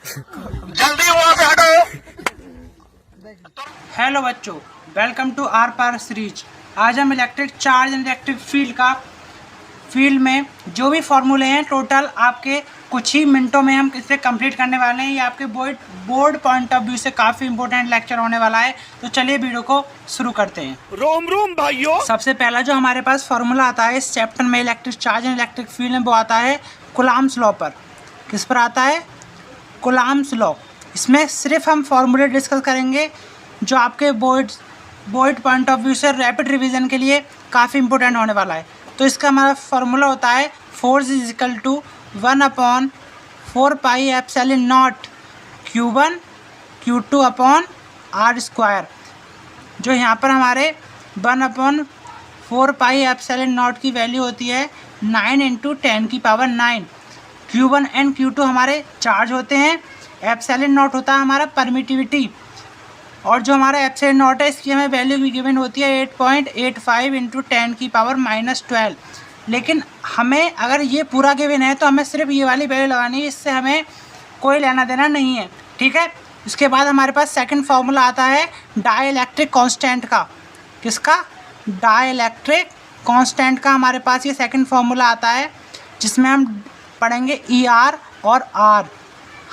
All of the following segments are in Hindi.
जल्दी वहां से हटो। हेलो बच्चों, welcome to Aar Paar series. आज हम electric charge and electric field में जो भी फॉर्मूले हैं टोटल आपके कुछ ही मिनटों में हम इसे कंप्लीट करने वाले हैं। ये आपके बोर्ड पॉइंट ऑफ व्यू से काफ़ी इंपॉर्टेंट लेक्चर होने वाला है। तो चलिए वीडियो को शुरू करते हैं। रोम रोम भाइयों। सबसे पहला जो हमारे पास फॉर्मूला आता है इस चैप्टर में electric charge and electric field में, वो आता है कूलम्ब्स लॉ पर। किस पर आता है? Coulomb's law. इसमें सिर्फ हम फॉर्मूले डिस्कस करेंगे जो आपके बोर्ड पॉइंट ऑफ व्यू से रैपिड रिवीजन के लिए काफ़ी इंपॉर्टेंट होने वाला है। तो इसका हमारा फॉर्मूला होता है force is equal to 1/4 pi epsilon naught Q1 Q2 upon R square. जो यहाँ पर हमारे 1/4 पाई एप्सिलॉन नॉट की वैल्यू होती है 9 × 10⁹। Q1 एंड Q2 हमारे चार्ज होते हैं, एप्सिलॉन नॉट होता है हमारा परमिटिविटी, और जो हमारा एप्सिलॉन नॉट है इसकी हमें वैल्यू भी गिवन होती है 8.85 × 10⁻12। लेकिन हमें अगर ये पूरा गिवन है तो हमें सिर्फ ये वाली वैल्यू लगानी है, इससे हमें कोई लेना देना नहीं है। ठीक है। इसके बाद हमारे पास सेकंड फार्मूला आता है डाइलेक्ट्रिक कांस्टेंट का। किसका? डाइलेक्ट्रिक कांस्टेंट का हमारे पास ये सेकंड फार्मूला आता है, जिसमें हम पढ़ेंगे ER और R।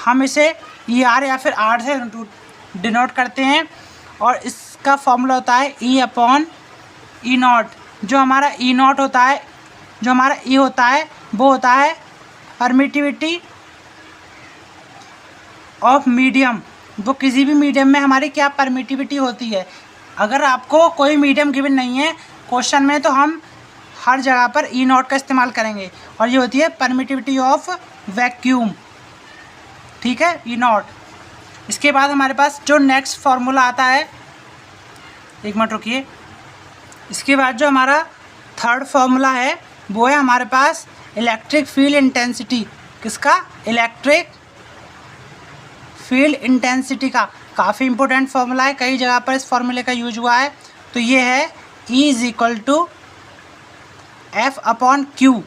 हम इसे ER या फिर R से डिनोट करते हैं, और इसका फॉर्मूला होता है E/E0। जो हमारा E0 होता है, जो हमारा E होता है वो होता है परमिटिविटी ऑफ मीडियम। वो किसी भी मीडियम में हमारी क्या परमिटिविटी होती है। अगर आपको कोई मीडियम गिवन नहीं है क्वेश्चन में तो हम हर जगह पर E0 का इस्तेमाल करेंगे, और ये होती है परमिटिविटी ऑफ वैक्यूम। ठीक है, E0। इसके बाद हमारे पास जो नेक्स्ट फार्मूला आता है, एक मिनट रुकिए, इसके बाद जो हमारा थर्ड फार्मूला है वो है हमारे पास इलेक्ट्रिक फील्ड इंटेंसिटी। किसका? इलेक्ट्रिक फील्ड इंटेंसिटी का। काफ़ी इंपॉर्टेंट फार्मूला है, कई जगह पर इस फार्मूले का यूज हुआ है। तो ये है E = F/Q।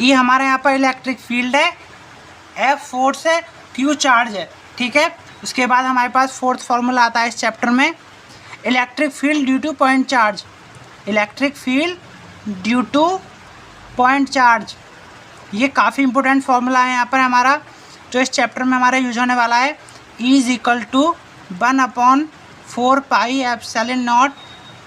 E हमारे यहाँ पर इलेक्ट्रिक फील्ड है, F फोर्स है, Q चार्ज है। ठीक है। उसके बाद हमारे पास फोर्थ फार्मूला आता है इस चैप्टर में electric field due two point charge. Electric field due two point charge, ये काफ़ी इंपॉर्टेंट फार्मूला है यहाँ पर हमारा, जो इस चैप्टर में हमारा यूज होने वाला है। E = 1/4 pi epsilon not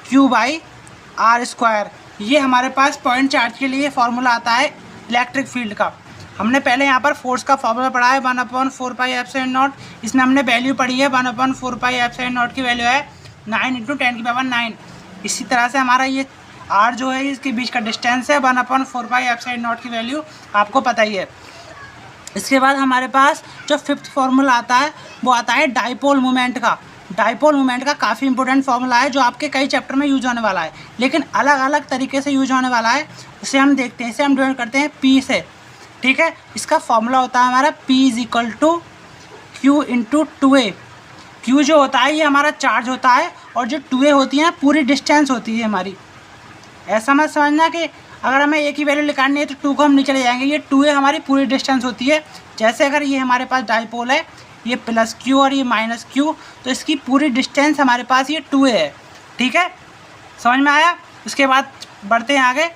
Q/R square. ये हमारे पास पॉइंट चार्ज के लिए फार्मूला आता है इलेक्ट्रिक फील्ड का। हमने पहले यहाँ पर फोर्स का फार्मूला पढ़ा है 1/4 पाई एप्सिलॉन नॉट। इसमें हमने वैल्यू पढ़ी है 1/4 पाई एप्सिलॉन नॉट की वैल्यू है 9 × 10⁹। इसी तरह से हमारा ये R जो है इसके बीच का डिस्टेंस है 1/4 पाई एप्सिलॉन नॉट की वैल्यू आपको पता ही है। इसके बाद हमारे पास जो फिफ्थ फार्मूला आता है वो आता है डाइपोल मोमेंट का। डाइपोल मोमेंट का काफ़ी इंपॉर्टेंट फार्मूला है, जो आपके कई चैप्टर में यूज होने वाला है, लेकिन अलग अलग तरीके से यूज होने वाला है। इसे हम देखते हैं, इसे हम डिवाइड करते हैं P से। ठीक है। इसका फॉर्मूला होता है हमारा P = Q × 2A। Q जो होता है ये हमारा चार्ज होता है, और जो 2A होती है पूरी डिस्टेंस होती है हमारी। ऐसा मत समझना कि अगर हमें एक ही वैल्यू निकालनी है तो 2 को हम नीचे ले जाएंगे। ये 2A हमारी पूरी डिस्टेंस होती है। जैसे अगर ये हमारे पास डाइपोल है, ये +Q और ये -Q, तो इसकी पूरी डिस्टेंस हमारे पास ये 2A है। ठीक है, समझ में आया? उसके बाद बढ़ते हैं आगे।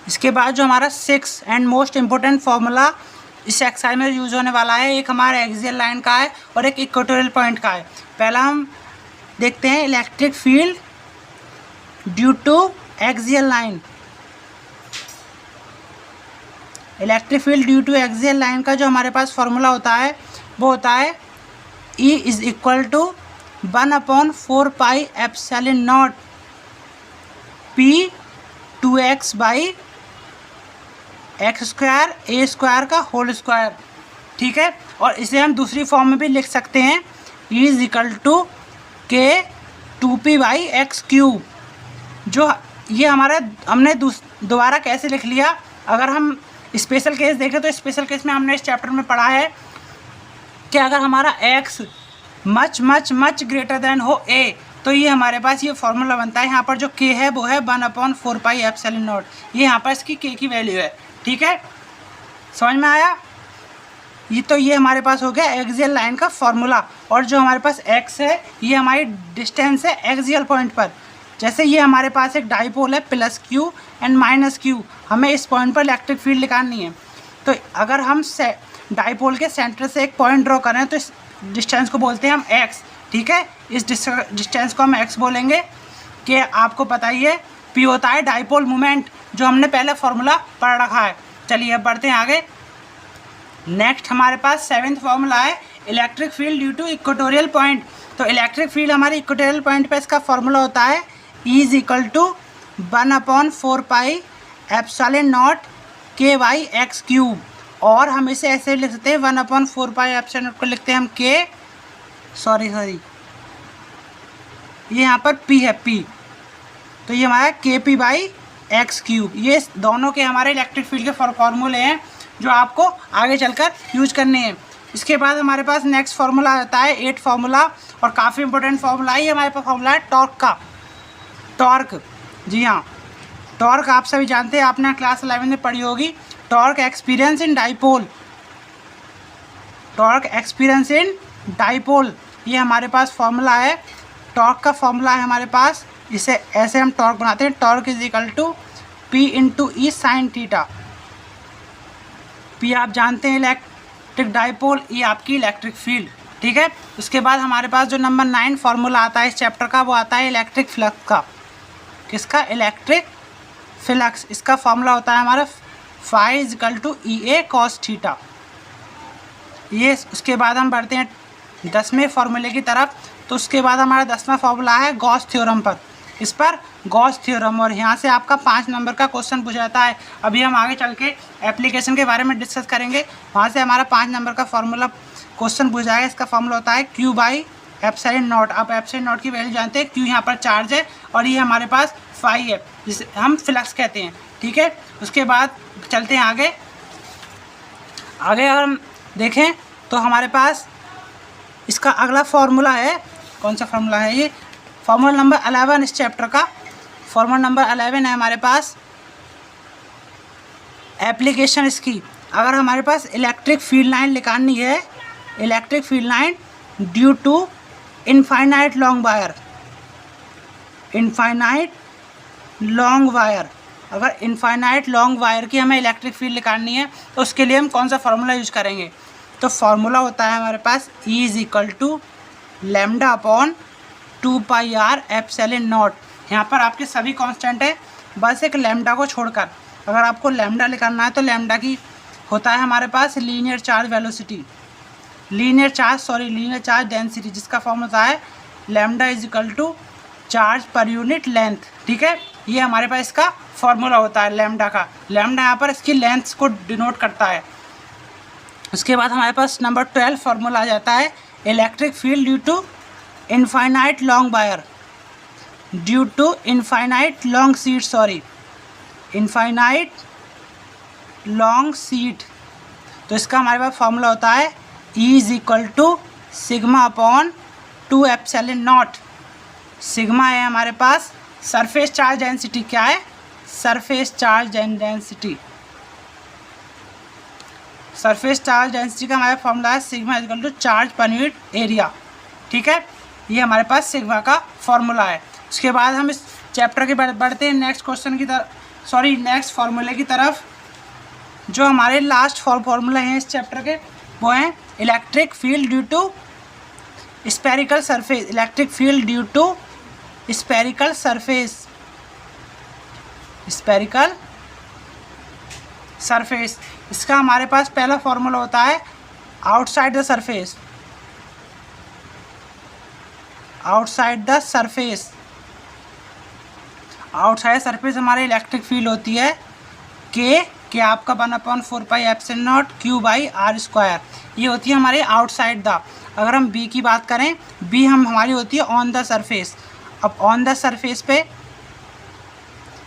इसके बाद जो हमारा 6th and most important formula इस एक्सरसाइज में यूज होने वाला है, एक हमारा एक्सियल लाइन का है और एक इक्वेटोरियल पॉइंट का है। पहला हम देखते हैं electric field due to axial line. Electric field due to axial line का जो हमारे पास फार्मूला होता है वो होता है E = 1/4 pi epsilon not P 2x/x² A square का होल स्क्वायर। ठीक है। और इसे हम दूसरी फॉर्म में भी लिख सकते हैं E = K 2p/x³। जो ये हमारा हमने दोबारा कैसे लिख लिया, अगर हम स्पेशल केस देखें तो स्पेशल केस में हमने इस चैप्टर में पढ़ा है कि अगर हमारा x मच ग्रेटर देन हो A, तो ये हमारे पास ये फार्मूला बनता है। यहाँ पर जो k है वो है 1/4 पाई एप्सिलॉन नॉट। ये यहाँ पर इसकी k की वैल्यू है। ठीक है, समझ में आया? ये हमारे पास हो गया एक्सियल लाइन का फॉर्मूला। और जो हमारे पास x है ये हमारी डिस्टेंस है एक्सियल पॉइंट पर। जैसे ये हमारे पास एक डाइपोल है plus q and minus q, हमें इस पॉइंट पर इलेक्ट्रिक फील्ड निकालनी है। तो अगर हम डाइपोल के सेंटर से एक पॉइंट ड्रॉ करें तो इस डिस्टेंस को बोलते हैं हम x, ठीक है। इस डिस्टेंस को हम x बोलेंगे। कि आपको पता ही है p होता है डाइपोल मोमेंट, जो हमने पहले फॉर्मूला पढ़ रखा है। चलिए अब बढ़ते हैं आगे। नेक्स्ट हमारे पास 7th फॉर्मूला है electric field due to equatorial point. तो इलेक्ट्रिक फील्ड हमारे इक्वेटोरियल पॉइंट पे इसका फॉर्मूला होता है E is equal to 1/4 pi epsilon naught KY(x³। और हम इसे ऐसे लिख सकते हैं 1/4 पाई एप्सिलॉन नॉट को लिखते हैं हम सॉरी ये यहाँ पर P है P, तो ये हमारा KP/x³। ये दोनों के हमारे इलेक्ट्रिक फील्ड के फॉर्मूले हैं जो आपको आगे चलकर यूज करने हैं। इसके बाद हमारे पास नेक्स्ट फार्मूला आता है 8 फार्मूला, और काफ़ी इंपॉर्टेंट फार्मूला है। हमारे पास फार्मूला है टॉर्क का। टॉर्क, जी हाँ, टॉर्क आप सभी जानते हैं, आपने क्लास 11 में पढ़ी होगी। Torque experience in dipole, torque experience in dipole, ये हमारे पास फार्मूला है। टॉर्क का फार्मूला है हमारे पास, इसे ऐसे हम टॉर्क बनाते हैं, torque is equal to P/E sin theta. P आप जानते हैं इलेक्ट्रिक डाइपोल, ये आपकी इलेक्ट्रिक फील्ड, ठीक है। उसके बाद हमारे पास जो नंबर 9 फार्मूला आता है इस चैप्टर का, वो आता है इलेक्ट्रिक फ्लक्स का। किसका? Electric flux. इसका फार्मूला होता है हमारा phi is equal to EA cos theta. ये उसके बाद हम बढ़ते हैं 10वें फार्मूले की तरफ। तो उसके बाद हमारा 10वां फार्मूला है गॉस थ्योरम पर। इस पर गॉस थ्योरम, और यहाँ से आपका 5 नंबर का क्वेश्चन पूछा जाता है। अभी हम आगे चल के एप्लीकेशन के बारे में डिस्कस करेंगे, वहाँ से हमारा 5 नंबर का फार्मूला क्वेश्चन पूछा जाएगा। इसका फार्मूला होता है Q/ε0। आप ε0 की वैल्यू जानते हैं, Q यहाँ पर चार्ज है और ये हमारे पास phi है, जिसे हम फ्लक्स कहते हैं, ठीक है। उसके बाद चलते हैं आगे अगर हम देखें तो हमारे पास इसका अगला फार्मूला है। कौन सा फार्मूला है? ये फार्मूला नंबर 11 इस चैप्टर का। फार्मूला नंबर 11 है हमारे पास एप्लीकेशन इसकी। अगर हमारे पास इलेक्ट्रिक फील्ड लाइन निकालनी है, electric field line due to infinite long wire, infinite long wire, अगर इनफाइनाइट लॉन्ग वायर की हमें इलेक्ट्रिक फील्ड निकालनी है तो उसके लिए हम कौन सा फार्मूला यूज करेंगे? तो फार्मूला होता है हमारे पास E is equal to λ/2πr epsilon naught. यहाँ पर आपके सभी कांस्टेंट है, बस एक लैम्डा को छोड़कर। अगर आपको लैम्डा निकालना है तो लैम्डा की होता है हमारे पास linear charge velocity, linear charge density, जिसका फॉर्म होता है lambda is equal to charge पर यूनिट लेंथ, ठीक है। ये हमारे पास इसका फॉर्मूला होता है लैम्डा का। लैम्डा यहाँ पर इसकी लेंथ को डिनोट करता है। उसके बाद हमारे पास नंबर 12 फार्मूला आ जाता है electric field due to infinite long wire, due to infinite long sheet, infinite long sheet. तो इसका हमारे पास फार्मूला होता है E is equal to σ/2 epsilon naught. Sigma है हमारे पास सरफेस चार्ज डेंसिटी। क्या है? Surface charge density. Surface charge density का हमारा फॉर्मूला है सिग्मा इक्वल टू चार्ज पर यूनिट एरिया, ठीक है। ये हमारे पास सिग्मा का फॉर्मूला है। उसके बाद हम इस चैप्टर के बढ़ते हैं नेक्स्ट क्वेश्चन की तरफ, नेक्स्ट फार्मूले की तरफ। जो हमारे लास्ट फार्मूला हैं इस चैप्टर के, वो हैं electric field due to spherical surface, electric field due to spherical surface, spherical surface. इसका हमारे पास पहला फॉर्मूला होता है outside the surface, outside the surface, outside surface हमारे इलेक्ट्रिक फील्ड होती है के आपका 1/4 पाई एप्सिलॉन नॉट Q/r²। ये होती है हमारे आउटसाइड द। अगर हम B की बात करें, B हमारी होती है ऑन द सरफेस। अब ऑन द सरफेस पे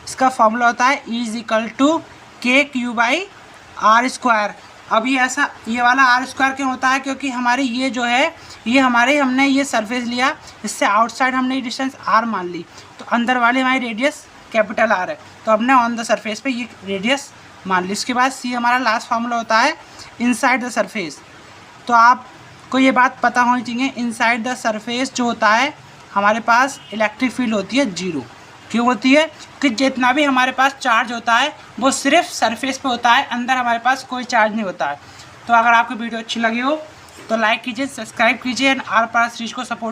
इसका फॉर्मूला होता है E is equal to KQ/r²। अब ये ऐसा, ये वाला r² क्यों होता है? क्योंकि हमारी ये जो है, ये हमारे हमने ये सरफेस लिया, इससे आउटसाइड हमने ये डिस्टेंस r मान ली, तो अंदर वाली हमारी रेडियस कैपिटल R है, तो हमने ऑन द सरफेस पे ये रेडियस मान ली। इसके बाद C हमारा लास्ट फार्मूला होता है इनसाइड द सरफेस। तो आपको ये बात पता होनी चाहिए, इनसाइड द सरफेस जो होता है हमारे पास इलेक्ट्रिक फील्ड होती है 0। क्यों होती है? कि जितना भी हमारे पास चार्ज होता है वो सिर्फ सरफेस पे होता है, अंदर हमारे पास कोई चार्ज नहीं होता है। तो अगर आपको वीडियो अच्छी लगी हो तो लाइक कीजिए, सब्सक्राइब कीजिए एंड आर पार सीरीज को सपोर्ट